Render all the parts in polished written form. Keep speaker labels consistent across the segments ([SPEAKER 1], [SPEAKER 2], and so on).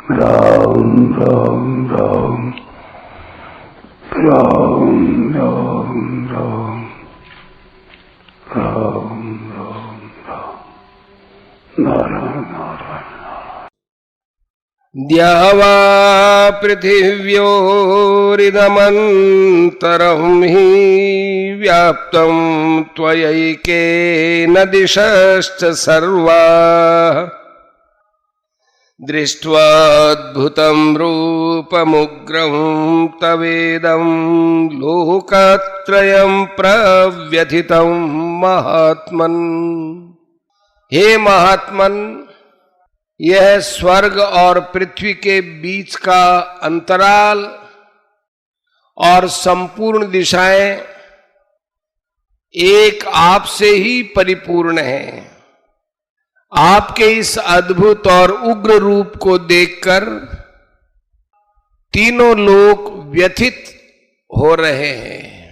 [SPEAKER 1] राम राम राम राम राम राम राम राम राम नारायण नारायण।
[SPEAKER 2] द्यावा पृथिव्योरिदमन्तरं हि व्याप्तं त्वयैकेन दिशश्च सर्वाः दृष्ट्वाद्भुतं रूपमुग्रं तवेदं लोकत्रयं प्रव्यथितं महात्मन्। हे महात्मन, यह स्वर्ग और पृथ्वी के बीच का अंतराल और संपूर्ण दिशाएं एक आप से ही परिपूर्ण हैं। आपके इस अद्भुत और उग्र रूप को देखकर तीनों लोक व्यथित हो रहे हैं।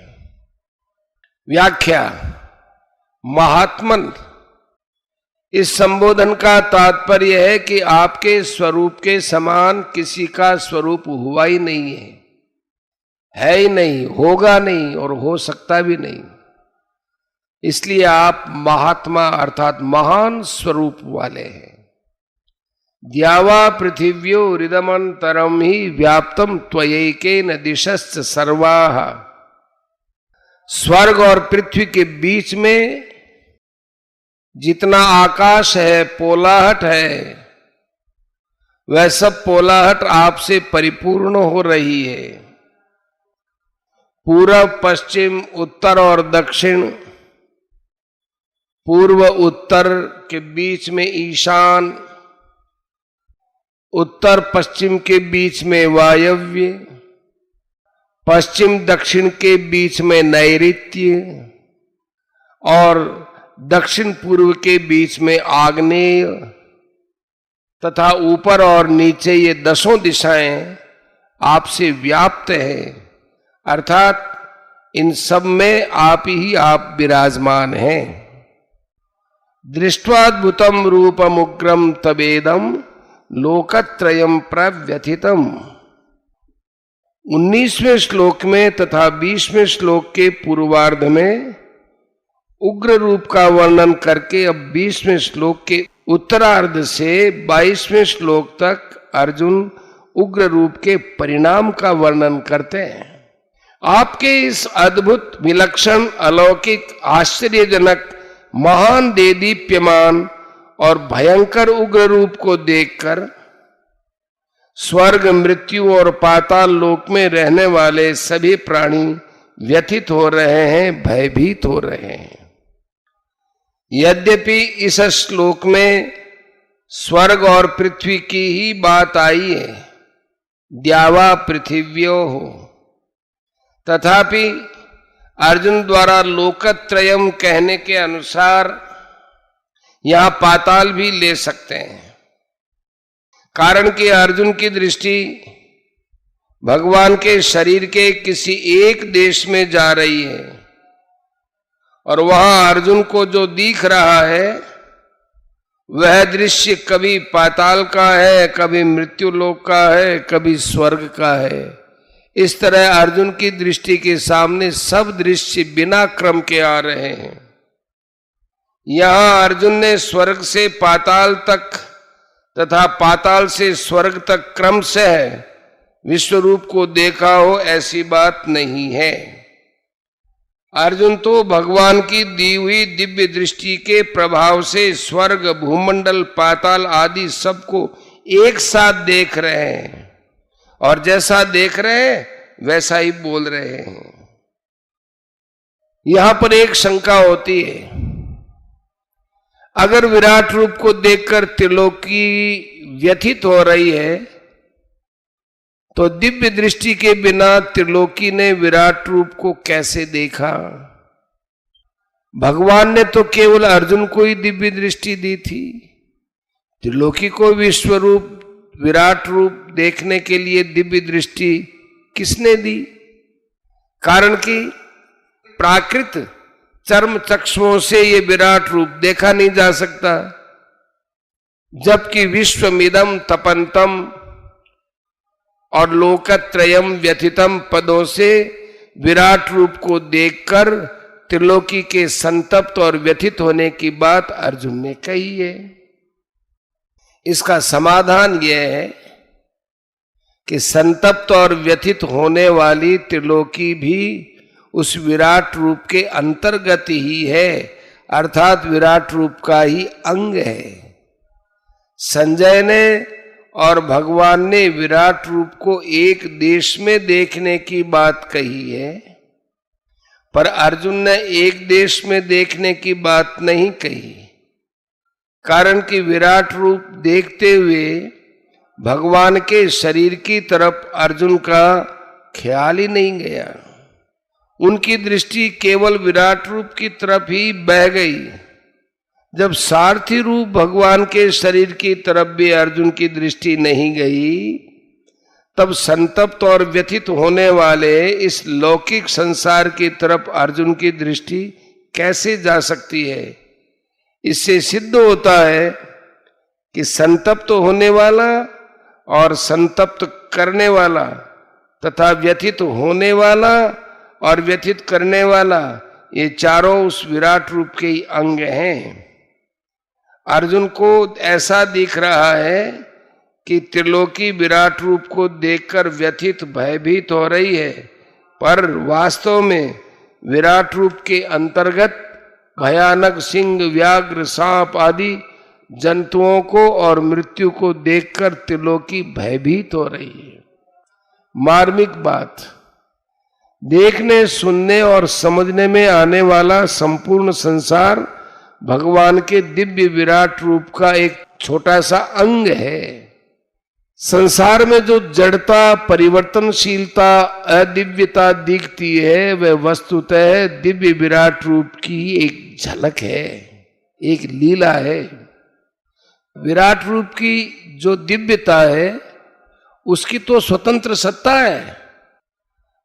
[SPEAKER 2] व्याख्या। महात्मन, इस संबोधन का तात्पर्य है कि आपके स्वरूप के समान किसी का स्वरूप हुआ ही नहीं है ही नहीं, होगा नहीं और हो सकता भी नहीं। इसलिए आप महात्मा अर्थात महान स्वरूप वाले हैं। द्यावा पृथिव्यो हृदमंतरम ही व्याप्तम त्वयैकेन दिशश्च सर्वाः। स्वर्ग और पृथ्वी के बीच में जितना आकाश है, पोलाहट है, वह सब पोलाहट आपसे परिपूर्ण हो रही है। पूर्व, पश्चिम, उत्तर और दक्षिण, पूर्व उत्तर के बीच में ईशान, उत्तर पश्चिम के बीच में वायव्य, पश्चिम दक्षिण के बीच में नैऋत्य और दक्षिण पूर्व के बीच में आग्नेय, तथा ऊपर और नीचे ये 10 दिशाएं आपसे व्याप्त हैं, अर्थात इन सब में आप ही आप विराजमान हैं। दृष्ट्वाद्भुतम रूपमुग्रम तवेदम लोकत्रयम प्रव्यथितम। 19वें श्लोक में तथा 20वें श्लोक के पूर्वार्ध में उग्र रूप का वर्णन करके अब 20वें श्लोक के उत्तरार्ध से 22वें श्लोक तक अर्जुन उग्र रूप के परिणाम का वर्णन करते हैं। आपके इस अद्भुत, विलक्षण, अलौकिक, आश्चर्यजनक, महान, देदीप्यमान और भयंकर उग्र रूप को देखकर स्वर्ग, मृत्यु और पाताल लोक में रहने वाले सभी प्राणी व्यथित हो रहे हैं, भयभीत हो रहे हैं। यद्यपि इस श्लोक में स्वर्ग और पृथ्वी की ही बात आई है, द्यावा पृथिव्यो हो, तथापि अर्जुन द्वारा लोकत्रयम कहने के अनुसार यहां पाताल भी ले सकते हैं। कारण कि अर्जुन की दृष्टि भगवान के शरीर के किसी एक देश में जा रही है और वहां अर्जुन को जो दिख रहा है वह दृश्य कभी पाताल का है, कभी मृत्युलोक का है, कभी स्वर्ग का है। इस तरह अर्जुन की दृष्टि के सामने सब दृश्य बिना क्रम के आ रहे हैं। यहां अर्जुन ने स्वर्ग से पाताल तक तथा पाताल से स्वर्ग तक क्रमशः विश्वरूप को देखा हो, ऐसी बात नहीं है। अर्जुन तो भगवान की दी हुई दिव्य दृष्टि के प्रभाव से स्वर्ग, भूमंडल, पाताल आदि सबको एक साथ देख रहे हैं और जैसा देख रहे हैं वैसा ही बोल रहे हैं। यहां पर एक शंका होती है, अगर विराट रूप को देखकर त्रिलोकी व्यथित हो रही है तो दिव्य दृष्टि के बिना त्रिलोकी ने विराट रूप को कैसे देखा? भगवान ने तो केवल अर्जुन को ही दिव्य दृष्टि दी थी। त्रिलोकी को विश्वरूप, विराट रूप देखने के लिए दिव्य दृष्टि किसने दी? कारण कि प्राकृत चर्म चक्षुओं से ये विराट रूप देखा नहीं जा सकता, जबकि विश्वमिदं तपंतम और लोकत्रयम व्यथितम पदों से विराट रूप को देखकर त्रिलोकी के संतप्त और व्यथित होने की बात अर्जुन ने कही है। इसका समाधान यह है कि संतप्त और व्यथित होने वाली त्रिलोकी भी उस विराट रूप के अंतर्गत ही है, अर्थात विराट रूप का ही अंग है। संजय ने और भगवान ने विराट रूप को एक देश में देखने की बात कही है, पर अर्जुन ने एक देश में देखने की बात नहीं कही, कारण कि विराट रूप देखते हुए भगवान के शरीर की तरफ अर्जुन का ख्याल ही नहीं गया। उनकी दृष्टि केवल विराट रूप की तरफ ही बह गई। जब सारथी रूप भगवान के शरीर की तरफ भी अर्जुन की दृष्टि नहीं गई, तब संतप्त और व्यथित होने वाले इस लौकिक संसार की तरफ अर्जुन की दृष्टि कैसे जा सकती है। इससे सिद्ध होता है कि संतप्त होने वाला और संतप्त करने वाला तथा व्यथित होने वाला और व्यथित करने वाला, ये चारों उस विराट रूप के ही अंग हैं। अर्जुन को ऐसा दिख रहा है कि त्रिलोकी विराट रूप को देखकर व्यथित भयभीत हो रही है, पर वास्तव में विराट रूप के अंतर्गत भयानक सिंह, व्याघ्र, सांप आदि जंतुओं को और मृत्यु को देखकर त्रिलोकी भयभीत हो रही है। मार्मिक बात, देखने, सुनने और समझने में आने वाला संपूर्ण संसार भगवान के दिव्य विराट रूप का एक छोटा सा अंग है। संसार में जो जड़ता, परिवर्तनशीलता, अदिव्यता दिखती है, वह वस्तुतः दिव्य विराट रूप की एक झलक है, एक लीला है। विराट रूप की जो दिव्यता है उसकी तो स्वतंत्र सत्ता है,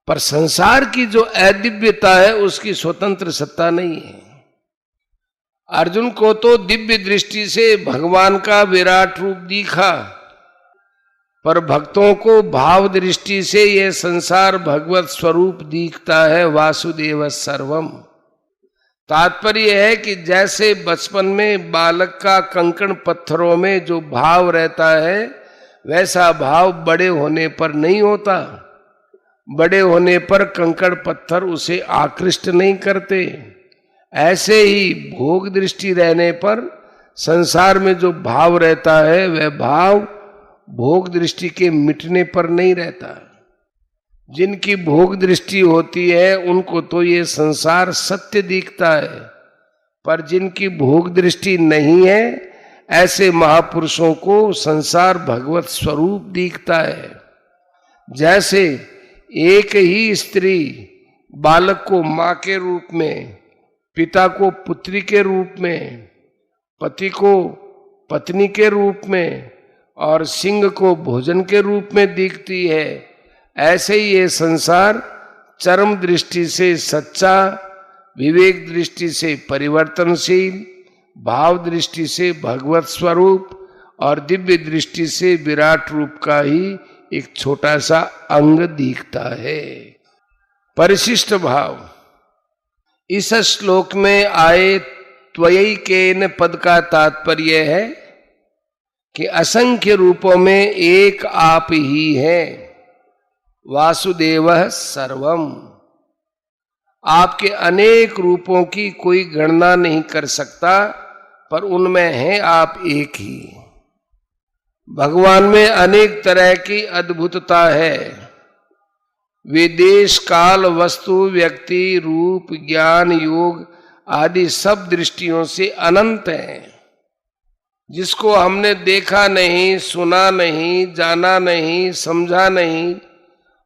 [SPEAKER 2] पर संसार की जो अदिव्यता है उसकी स्वतंत्र सत्ता नहीं है। अर्जुन को तो दिव्य दृष्टि से भगवान का विराट रूप दिखा, पर भक्तों को भाव दृष्टि से यह संसार भगवत स्वरूप दिखता है। वासुदेव सर्वम। तात्पर्य है कि जैसे बचपन में बालक का कंकड़ पत्थरों में जो भाव रहता है, वैसा भाव बड़े होने पर नहीं होता। बड़े होने पर कंकड़ पत्थर उसे आकृष्ट नहीं करते। ऐसे ही भोग दृष्टि रहने पर संसार में जो भाव रहता है, वह भाव भोग दृष्टि के मिटने पर नहीं रहता। जिनकी भोग दृष्टि होती है उनको तो ये संसार सत्य दिखता है, पर जिनकी भोग दृष्टि नहीं है, ऐसे महापुरुषों को संसार भगवत स्वरूप दिखता है। जैसे एक ही स्त्री बालक को मां के रूप में, पिता को पुत्री के रूप में, पति को पत्नी के रूप में और सिंह को भोजन के रूप में दिखती है, ऐसे ही ये संसार चरम दृष्टि से सच्चा, विवेक दृष्टि से परिवर्तनशील, भाव दृष्टि से भगवत स्वरूप और दिव्य दृष्टि से विराट रूप का ही एक छोटा सा अंग दिखता है। परिशिष्ट भाव। इस श्लोक में आए त्वयैकेन पद का तात्पर्य है कि असंख्य रूपों में एक आप ही है। वासुदेवः सर्वम। आपके अनेक रूपों की कोई गणना नहीं कर सकता, पर उनमें है आप एक ही। भगवान में अनेक तरह की अद्भुतता है। वे देश, काल, वस्तु, व्यक्ति, रूप, ज्ञान, योग आदि सब दृष्टियों से अनंत हैं। जिसको हमने देखा नहीं, सुना नहीं, जाना नहीं, समझा नहीं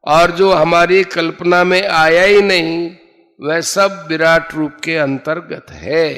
[SPEAKER 2] और जो हमारी कल्पना में आया ही नहीं, वह सब विराट रूप के अंतर्गत है।